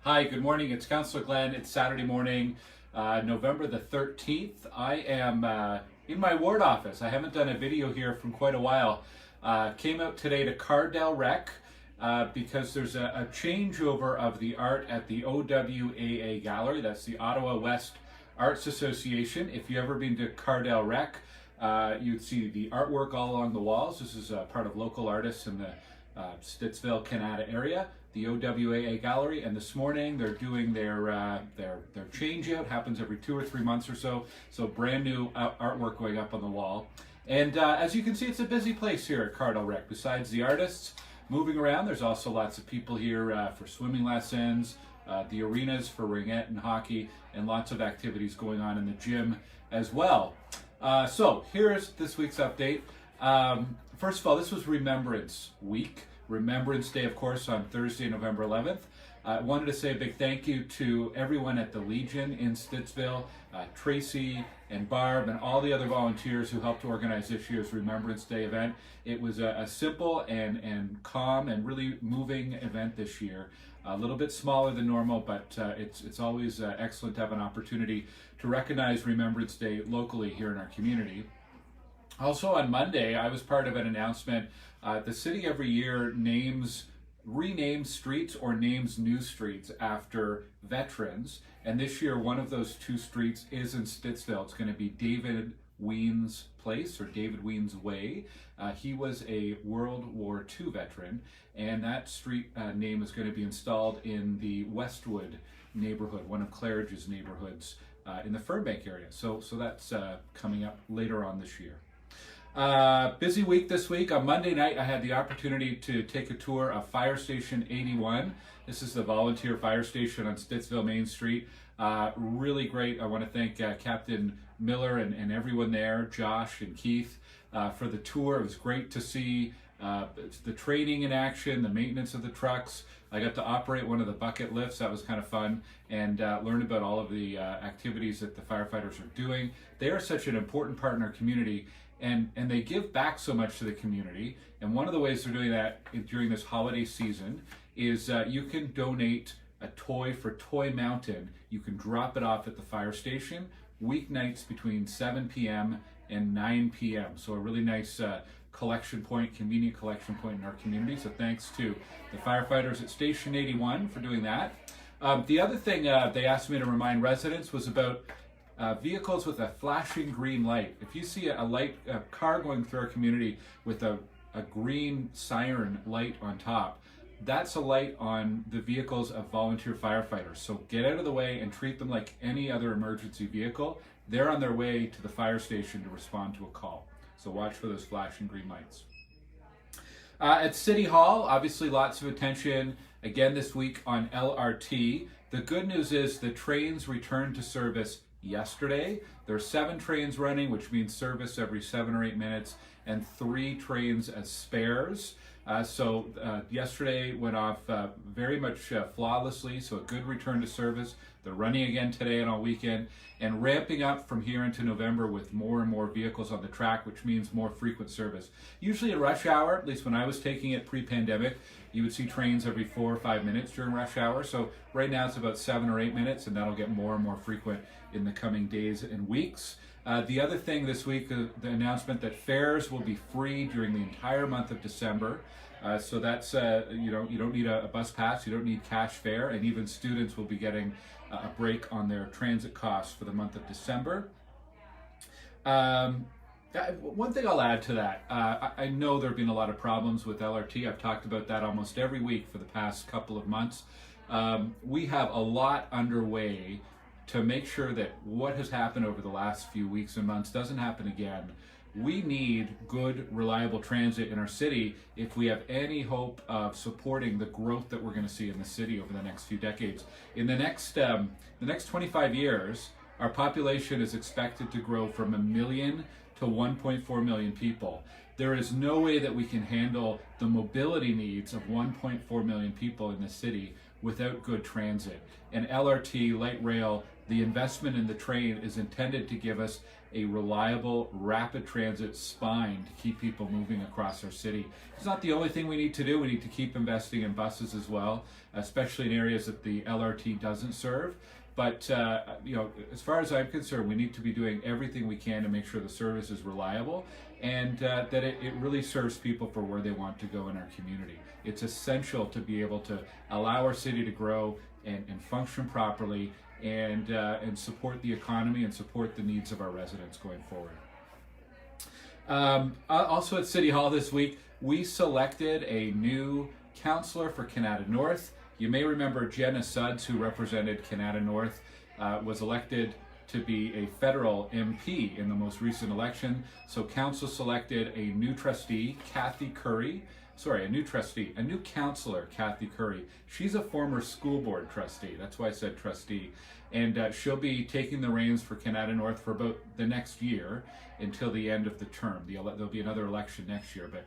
Hi, good morning. It's Councillor Glen. It's Saturday morning, November the 13th. I am in my ward office. I haven't done a video here from quite a while. Came out today to CARDELREC because there's a changeover of the art at the OWAA Gallery. That's the Ottawa West Arts Association. If you've ever been to CARDELREC, you'd see the artwork all along the walls. This is part of local artists in the Stittsville, Kanata area, the OWAA Gallery, and this morning they're doing their change out. Happens every 2 or 3 months or so. So brand new artwork going up on the wall. And as you can see, it's a busy place here at CARDELREC. Besides the artists moving around, there's also lots of people here for swimming lessons, the arenas for ringette and hockey, and lots of activities going on in the gym as well. So here's this week's update. First of all, this was Remembrance Week. Remembrance Day, of course, on Thursday, November 11th. I wanted to say a big thank you to everyone at the Legion in Stittsville, Tracy and Barb and all the other volunteers who helped organize this year's Remembrance Day event. It was a simple and calm and really moving event this year. A little bit smaller than normal, but it's always excellent to have an opportunity to recognize Remembrance Day locally here in our community. Also on Monday, I was part of an announcement. The city every year renames streets or names new streets after veterans. And this year, one of those 2 streets is in Stittsville. It's going to be David Ween's Place, or David Ween's Way. He was a World War II veteran, and that street name is going to be installed in the Westwood neighborhood, one of Claridge's neighborhoods in the Fernbank area. So that's coming up later on this year. Busy week this week. On Monday night, I had the opportunity to take a tour of Fire Station 81. This is the volunteer fire station on Stittsville Main Street. Really great. I want to thank Captain Miller and everyone there, Josh and Keith, for the tour. It was great to see the training in action, the maintenance of the trucks. I got to operate one of the bucket lifts. That was kind of fun, and learn about all of the activities that the firefighters are doing. They are such an important part in our community. And they give back so much to the community. And one of the ways they're doing that during this holiday season is you can donate a toy for Toy Mountain. You can drop it off at the fire station weeknights between 7 p.m. and 9 p.m. So a really nice collection point, convenient collection point in our community. So thanks to the firefighters at Station 81 for doing that. The other thing they asked me to remind residents was about vehicles with a flashing green light. If you see a car going through our community with a green siren light on top, that's a light on the vehicles of volunteer firefighters. So get out of the way and treat them like any other emergency vehicle. They're on their way to the fire station to respond to a call. So watch for those flashing green lights. At City Hall, obviously lots of attention again this week on LRT. The good news is the trains returned to service yesterday. There are 7 trains running, which means service every 7 or 8 minutes, and 3 trains as spares. So yesterday went off very much flawlessly, so a good return to service. They're running again today and all weekend, and ramping up from here into November with more and more vehicles on the track, which means more frequent service. Usually at rush hour, at least when I was taking it pre-pandemic, you would see trains every 4 or 5 minutes during rush hour. So right now it's about 7 or 8 minutes, and that'll get more and more frequent in the coming days and weeks. The other thing this week, the announcement that fares will be free during the entire month of December. So that's, you don't need a bus pass, you don't need cash fare, and even students will be getting a break on their transit costs for the month of December. One thing I'll add to that, I know there have been a lot of problems with LRT. I've talked about that almost every week for the past couple of months. We have a lot underway to make sure that what has happened over the last few weeks and months doesn't happen again. We need good, reliable transit in our city if we have any hope of supporting the growth that we're going to see in the city over the next few decades. In the next 25 years, our population is expected to grow from 1 million to 1.4 million people. There is no way that we can handle the mobility needs of 1.4 million people in the city without good transit. And LRT, light rail, the investment in the train is intended to give us a reliable, rapid transit spine to keep people moving across our city. It's not the only thing we need to do. We need to keep investing in buses as well, especially in areas that the LRT doesn't serve. But as far as I'm concerned, we need to be doing everything we can to make sure the service is reliable and that it really serves people for where they want to go in our community. It's essential to be able to allow our city to grow and function properly and support the economy and support the needs of our residents going forward. Also at City Hall this week, we selected a new councillor for Kanata North. You may remember Jenna Sudds, who represented Kanata North, was elected to be a federal MP in the most recent election. So council selected a new trustee, a new councillor, Kathy Curry. She's a former school board trustee. That's why I said trustee. And she'll be taking the reins for Kanata North for about the next year until the end of the term. There'll be another election next year, but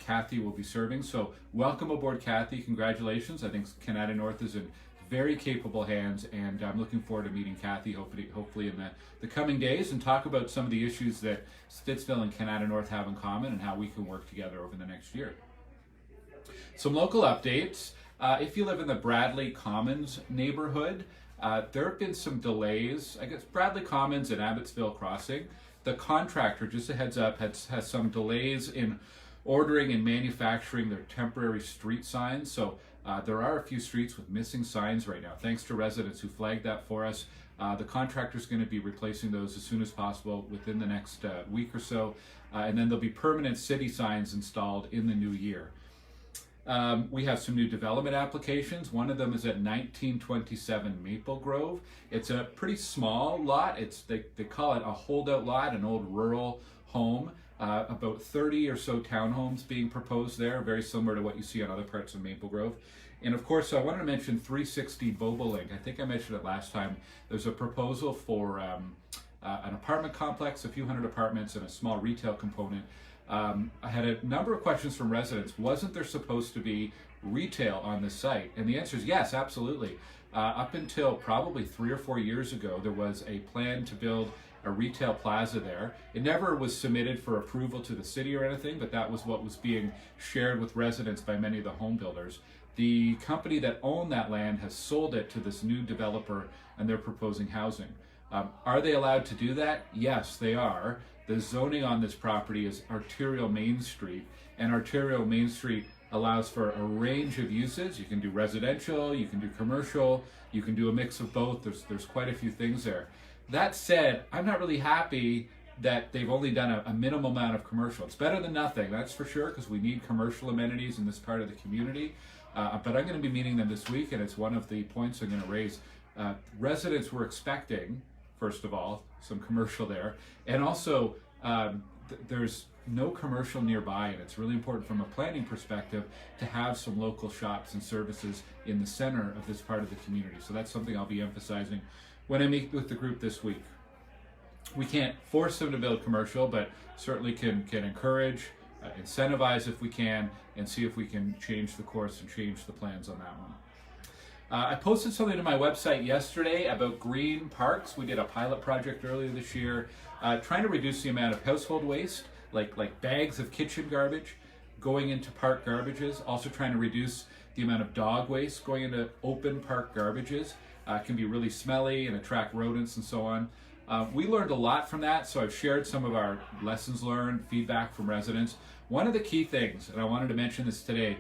Kathy will be serving. So welcome aboard, Kathy. Congratulations. I think Kanata North is in very capable hands, and I'm looking forward to meeting Kathy hopefully in the coming days and talk about some of the issues that Stittsville and Kanata North have in common and how we can work together over the next year. Some local updates. If you live in the Bradley Commons neighborhood, there have been some delays. I guess Bradley Commons and Abbotsville Crossing. The contractor, just a heads up, has some delays in ordering and manufacturing their temporary street signs. So there are a few streets with missing signs right now. Thanks to residents who flagged that for us. The contractor is going to be replacing those as soon as possible within the next week or so. And then there'll be permanent city signs installed in the new year. We have some new development applications. One of them is at 1927 Maple Grove. It's a pretty small lot. They call it a holdout lot, an old rural home. About 30 or so townhomes being proposed there, very similar to what you see on other parts of Maple Grove. And of course, I wanted to mention 360 Bobolink. I think I mentioned it last time. There's a proposal for an apartment complex, a few hundred apartments, and a small retail component. I had a number of questions from residents. Wasn't there supposed to be retail on this site? And the answer is yes, absolutely. Up until probably 3 or 4 years ago, there was a plan to build a retail plaza there. It never was submitted for approval to the city or anything, but that was what was being shared with residents by many of the home builders. The company that owned that land has sold it to this new developer, and they're proposing housing. Are they allowed to do that? Yes, they are. The zoning on this property is Arterial Main Street, and Arterial Main Street allows for a range of uses. You can do residential, you can do commercial, you can do a mix of both. There's quite a few things there. That said, I'm not really happy that they've only done a minimal amount of commercial. It's better than nothing, that's for sure, because we need commercial amenities in this part of the community. But I'm going to be meeting them this week, and it's one of the points I'm going to raise. Residents were expecting, first of all, some commercial there, and also there's no commercial nearby, and it's really important from a planning perspective to have some local shops and services in the center of this part of the community. So that's something I'll be emphasizing when I meet with the group this week. We can't force them to build commercial, but certainly can encourage, incentivize if we can, and see if we can change the course and change the plans on that one. I posted something to my website yesterday about green parks. We did a pilot project earlier this year, trying to reduce the amount of household waste, like bags of kitchen garbage going into park garbages. Also trying to reduce the amount of dog waste going into open park garbages. It can be really smelly and attract rodents and so on. We learned a lot from that, so I've shared some of our lessons learned, feedback from residents. One of the key things, and I wanted to mention this today,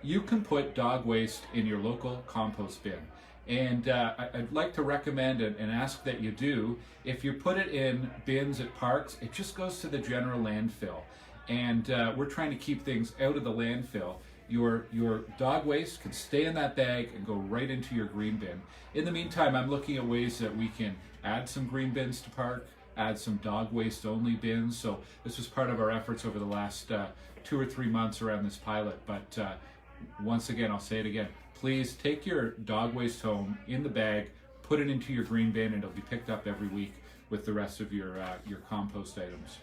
you can put dog waste in your local compost bin. And I'd like to recommend and ask that you do. If you put it in bins at parks, it just goes to the general landfill. And we're trying to keep things out of the landfill. Your dog waste can stay in that bag and go right into your green bin. In the meantime, I'm looking at ways that we can add some green bins to park, add some dog waste only bins. So this was part of our efforts over the last 2 or 3 months around this pilot. But once again, I'll say it again, please take your dog waste home in the bag, put it into your green bin, and it'll be picked up every week. with the rest of your compost items.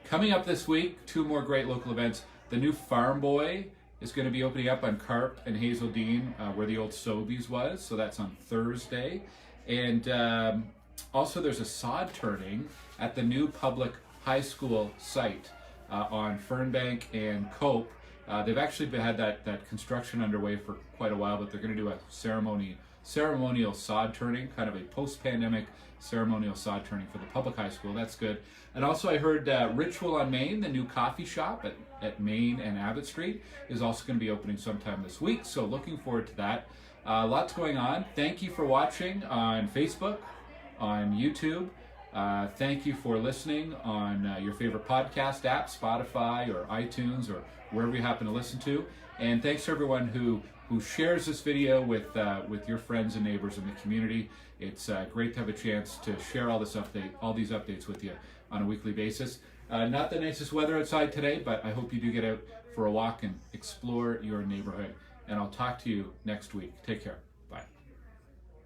Coming up this week, 2 more great local events. The new Farm Boy is going to be opening up on Carp and Hazeldean, where the old Sobeys was, so that's on Thursday. And also there's a sod turning at the new public high school site on Fernbank and Cope. They've actually had that construction underway for quite a while, but they're going to do a ceremonial sod turning, kind of a post-pandemic ceremonial sod turning for the public high school. That's good. And also I heard Ritual on Main, the new coffee shop at Main and Abbott Street, is also going to be opening sometime this week, so looking forward to that. Lots going on. Thank you for watching on Facebook, on YouTube. Thank you for listening on your favorite podcast app, Spotify or iTunes or wherever you happen to listen to. And thanks to everyone who shares this video with your friends and neighbors in the community. It's great to have a chance to share all these updates with you on a weekly basis. Not the nicest weather outside today, but I hope you do get out for a walk and explore your neighborhood. And I'll talk to you next week. Take care.